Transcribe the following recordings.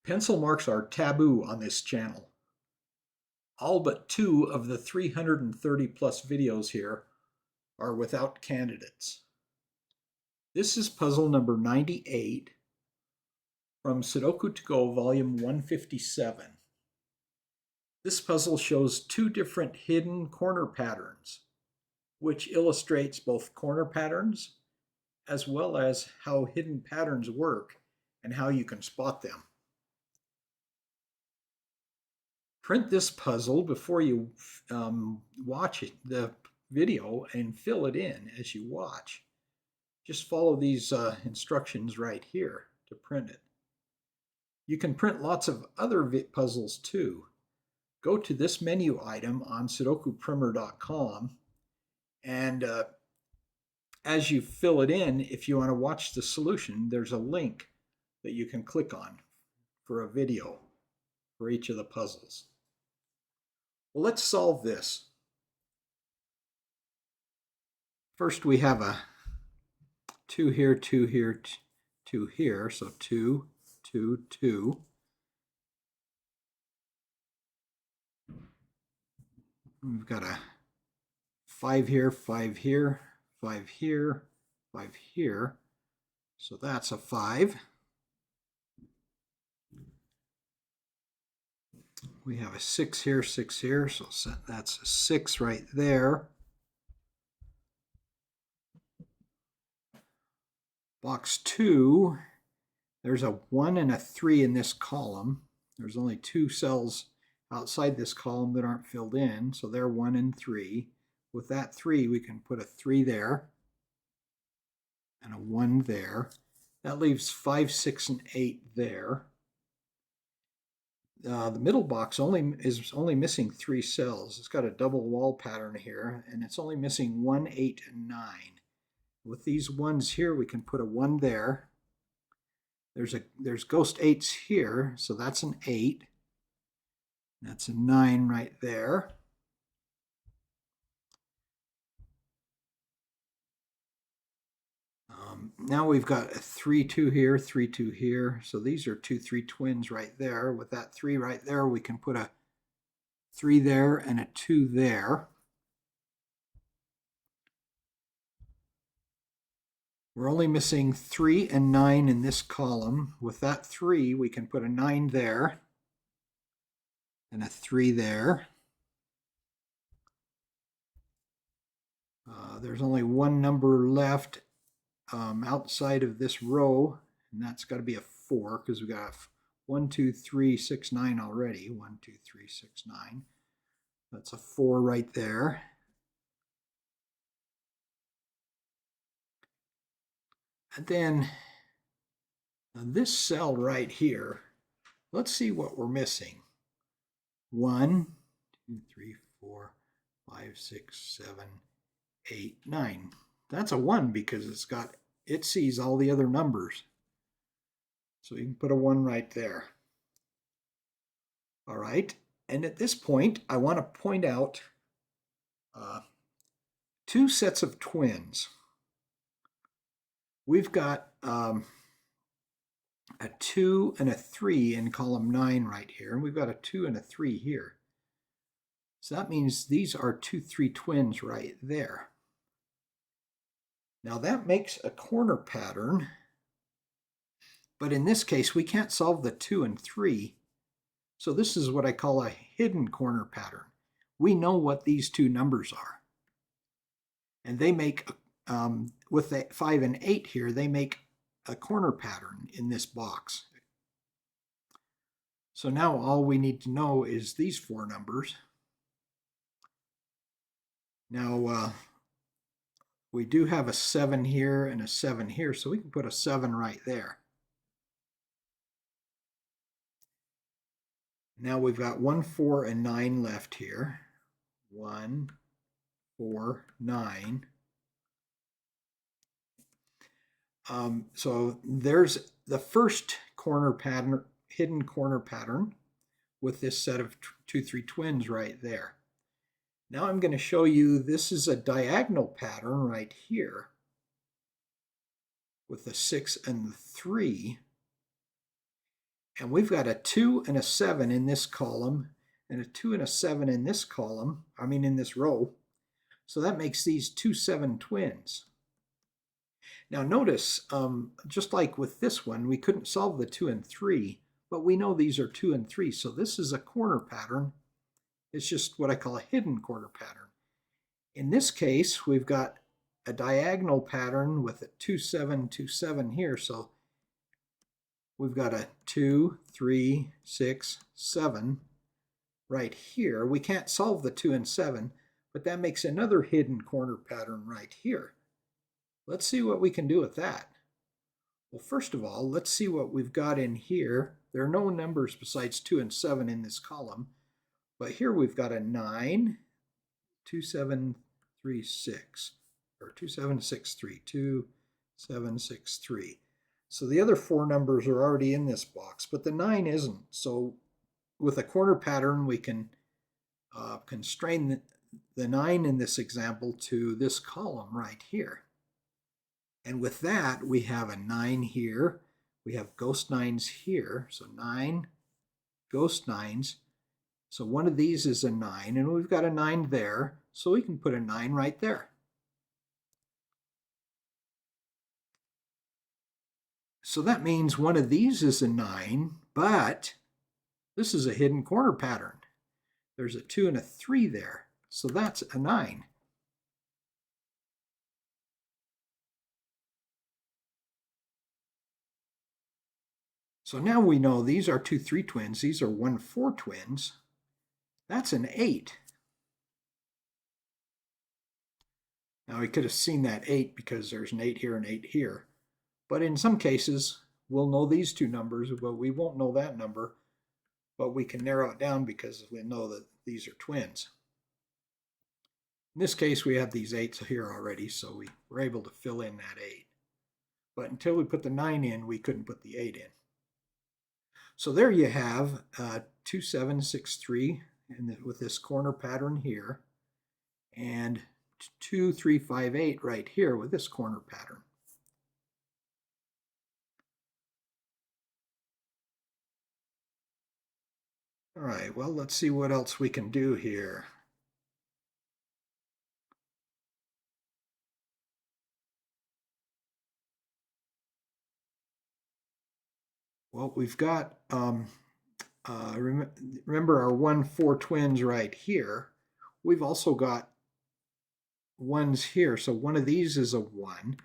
Pencil marks are taboo on this channel. All but 2 of the 330 plus videos here are without candidates. This is puzzle number 98 from Sudoku to Go volume 157. This puzzle shows 2 different hidden corner patterns, which illustrates both corner patterns as well as how hidden patterns work and how you can spot them. Print this puzzle before you watch the video and fill it in as you watch. Just follow these instructions right here to print it. You can print lots of other puzzles too. Go to this menu item on sudokuprimer.com, and as you fill it in, if you want to watch the solution, there's a link that you can click on for a video for each of the puzzles. Well, let's solve this. First, we have a 2 here, 2 here, 2 here, so 2, 2, 2. We've got a 5 here, 5 here, 5 here, 5 here, so that's a 5. We have a 6 here, 6 here, so that's a 6 right there. Box 2, there's a 1 and a 3 in this column. There's only 2 cells outside this column that aren't filled in, so they're 1 and 3. With that 3, we can put a 3 there and a 1 there. That leaves 5, 6, and 8 there. The middle box is only missing 3 cells. It's got a double wall pattern here, and it's only missing 1, 8, and 9. With these 1s here, we can put a 1 there. There's ghost 8s here, so that's an 8. That's a 9 right there. Now we've got a 3, 2 here, 3, 2 here. So these are 2, 3 twins right there. With that 3 right there, we can put a 3 there and a 2 there. We're only missing 3 and 9 in this column. With that 3, we can put a 9 there and a 3 there. There's only one number left outside of this row, and that's got to be a 4 because we got 1, 2, 3, 6, 9 already. 1, 2, 3, 6, 9. That's a 4 right there. And then this cell right here, let's see what we're missing. 1, 2, 3, 4, 5, 6, 7, 8, 9. That's a 1 because it sees all the other numbers. So you can put a 1 right there. All right, and at this point, I want to point out 2 sets of twins. We've got a 2 and a 3 in column 9 right here, and we've got a 2 and a 3 here. So that means these are 2, 3 twins right there. Now that makes a corner pattern, but in this case, we can't solve the 2 and 3. So this is what I call a hidden corner pattern. We know what these 2 numbers are. And they make, with the 5 and 8 here, they make a corner pattern in this box. So now all we need to know is these 4 numbers. Now, we do have a 7 here and a 7 here, so we can put a 7 right there. Now we've got 1, 4, and 9 left here. 1, 4, 9. So there's the first corner pattern, hidden corner pattern with this set of 2, 3 twins right there. Now I'm going to show you this is a diagonal pattern right here with the 6 and the 3. And we've got a 2 and a 7 in this column, and a 2 and a 7 in this column, in this row. So that makes these 2 7 twins. Now notice, just like with this one, we couldn't solve the 2 and 3, but we know these are 2 and 3. So this is a corner pattern. It's just what I call a hidden corner pattern. In this case, we've got a diagonal pattern with a 2 7 2 7 here. So we've got a 2 3 6 7 right here. We can't solve the 2 and 7, but that makes another hidden corner pattern right here. Let's see what we can do with that. Well, first of all, let's see what we've got in here. There are no numbers besides 2 and 7 in this column, but here we've got a 9, 2 7 3 6, or 2 7 6 3, 2 7 6 3. So the other 4 numbers are already in this box, but the 9 isn't. So with a corner pattern, we can constrain the 9 in this example to this column right here. And with that, we have a 9 here. We have ghost 9s here. So 9 ghost 9s. So one of these is a 9, and we've got a 9 there. So we can put a 9 right there. So that means one of these is a 9, but this is a hidden corner pattern. There's a 2 and a 3 there. So that's a 9. So now we know these are 2 3 twins. These are 1 4 twins. That's an 8. Now we could have seen that 8 because there's an 8 here and 8 here. But in some cases, we'll know these 2 numbers, but we won't know that number. But we can narrow it down because we know that these are twins. In this case, we have these 8s here already, so we were able to fill in that 8. But until we put the 9 in, we couldn't put the 8 in. So there you have 2 7 6 3 with this corner pattern here, and 2 3 5 8 right here with this corner pattern. All right, well, let's see what else we can do here. Well, we've got, remember our 1 4 twins right here. We've also got 1s here. So one of these is a 1.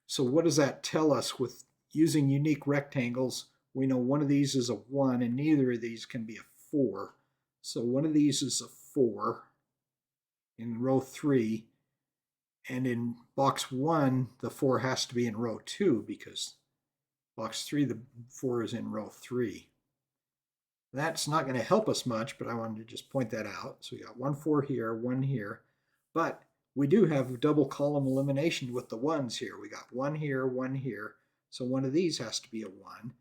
So what does that tell us? With using unique rectangles, we know one of these is a 1 and neither of these can be a 4. So one of these is a 4 in row 3. And in box 1, the 4 has to be in row 2 because box 3, the 4 is in row 3. That's not going to help us much, but I wanted to just point that out. So we got 1 4 here, 1 here. But we do have double column elimination with the 1s here. We got 1 here, 1 here. So one of these has to be a 1.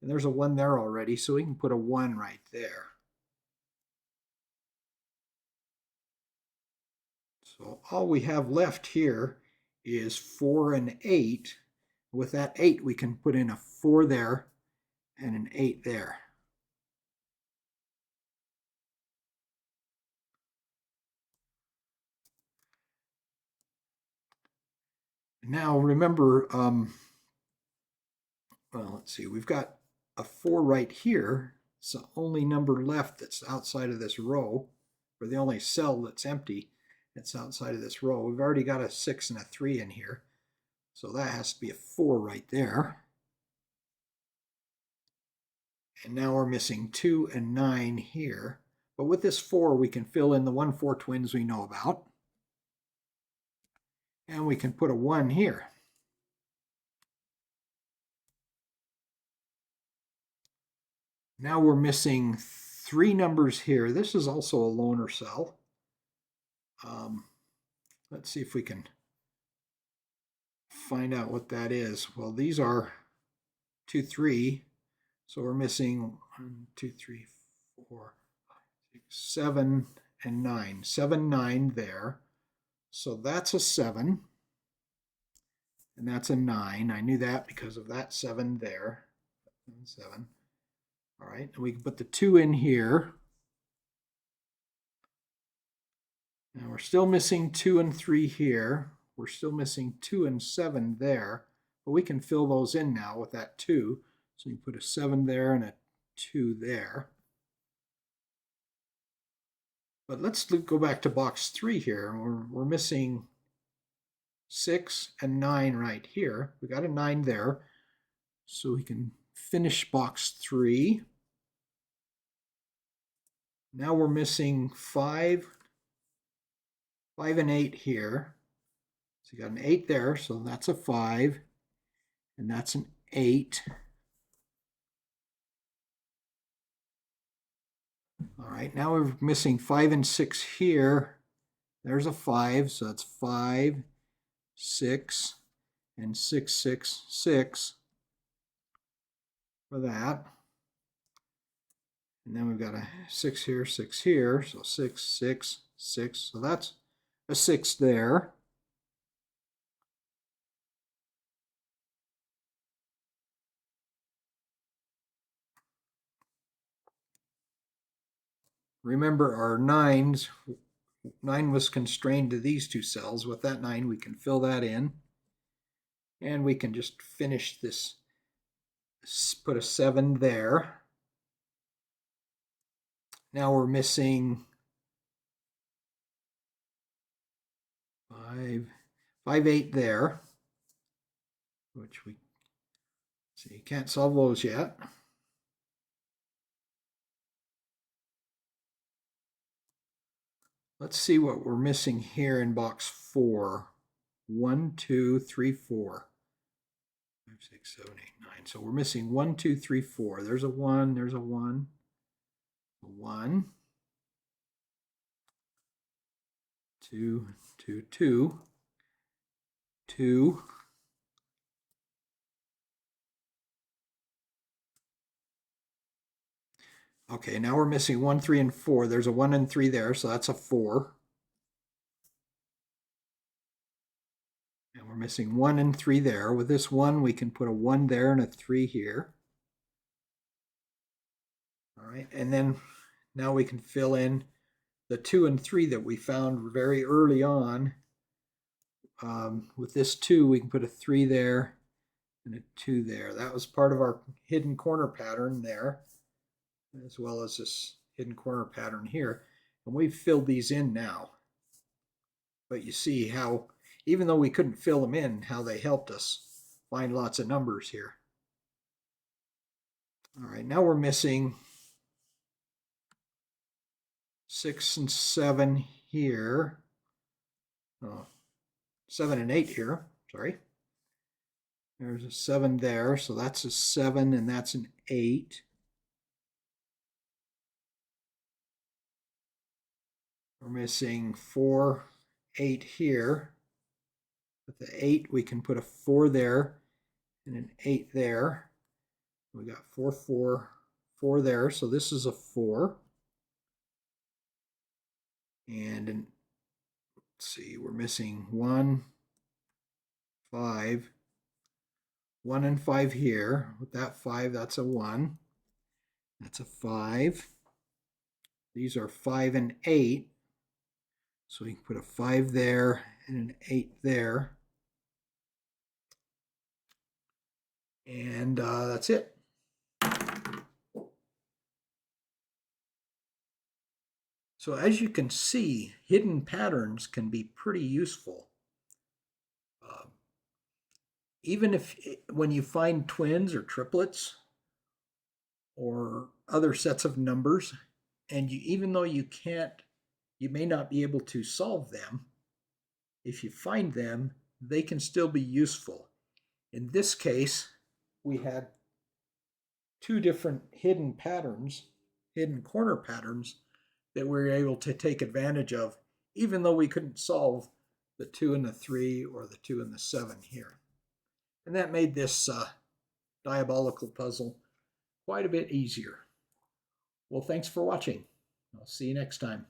And there's a 1 there already, so we can put a 1 right there. So all we have left here is 4 and 8. With that 8, we can put in a 4 there and an 8 there. Now remember, well, let's see, we've got a 4 right here. It's the only number left that's outside of this row, or the only cell that's empty that's outside of this row. We've already got a 6 and a 3 in here, so that has to be a 4 right there. And now we're missing 2 and 9 here. But with this 4, we can fill in the 1 4 twins we know about. And we can put a 1 here. Now we're missing 3 numbers here. This is also a loner cell. Let's see if we can find out what that is. Well, these are 2 3. So we're missing 1 2 3 4 5 6 7 and 9. 7 9 there. So that's a 7. And that's a 9. I knew that because of that 7 there. 7. All right, and we can put the 2 in here. And we're still missing 2 and 3 here. We're still missing 2 and 7 there. But we can fill those in now with that 2. So you put a 7 there and a 2 there. But let's go back to box 3 here. We're missing 6 and 9 right here. We got a 9 there. So we can finish box 3. Now we're missing 5 and 8 here. So you got an 8 there, so that's a 5, and that's an 8. All right, now we're missing 5 and 6 here. There's a 5, so that's 5, 6, and 6, 6, 6 for that. And then we've got a 6 here, so 6, 6, 6. So that's a 6 there. Remember our 9s. 9 was constrained to these 2 cells. With that 9, we can fill that in. And we can just finish this, put a 7 there. Now we're missing 5, 8 there, which we see, you can't solve those yet. Let's see what we're missing here in box 4. 1, 2, 3, 4. 5, 6, 7, 8, 9. So we're missing 1, 2, 3, 4. There's a 1, there's a 1, a 1, 2, 2, 2, 2. Okay, now we're missing 1, 3, and 4. There's a 1 and 3 there, so that's a 4. And we're missing 1 and 3 there. With this 1, we can put a 1 there and a 3 here. All right, and then now we can fill in the 2 and 3 that we found very early on. With this 2, we can put a 3 there and a 2 there. That was part of our hidden corner pattern there, as well as this hidden corner pattern here. And we've filled these in now. But you see how, even though we couldn't fill them in, how they helped us find lots of numbers here. All right, now we're missing 6 and 7 here. Oh, 7 and 8 here, sorry. There's a 7 there, so that's a 7 and that's an 8. We're missing 4, 8 here. With the 8, we can put a 4 there and an 8 there. We got 4, 4, 4 there, so this is a 4. And let's see, we're missing 1, 5, 1 and 5 here. With that 5, that's a 1. That's a 5. These are 5 and 8. So we can put a 5 there and an 8 there. And that's it. So as you can see, hidden patterns can be pretty useful. Even if when you find twins or triplets or other sets of numbers, and even though you may not be able to solve them, if you find them, they can still be useful. In this case, we had 2 different hidden patterns, hidden corner patterns, that we were able to take advantage of, even though we couldn't solve the 2 and the 3 or the 2 and the 7 here. And that made this diabolical puzzle quite a bit easier. Well, thanks for watching. I'll see you next time.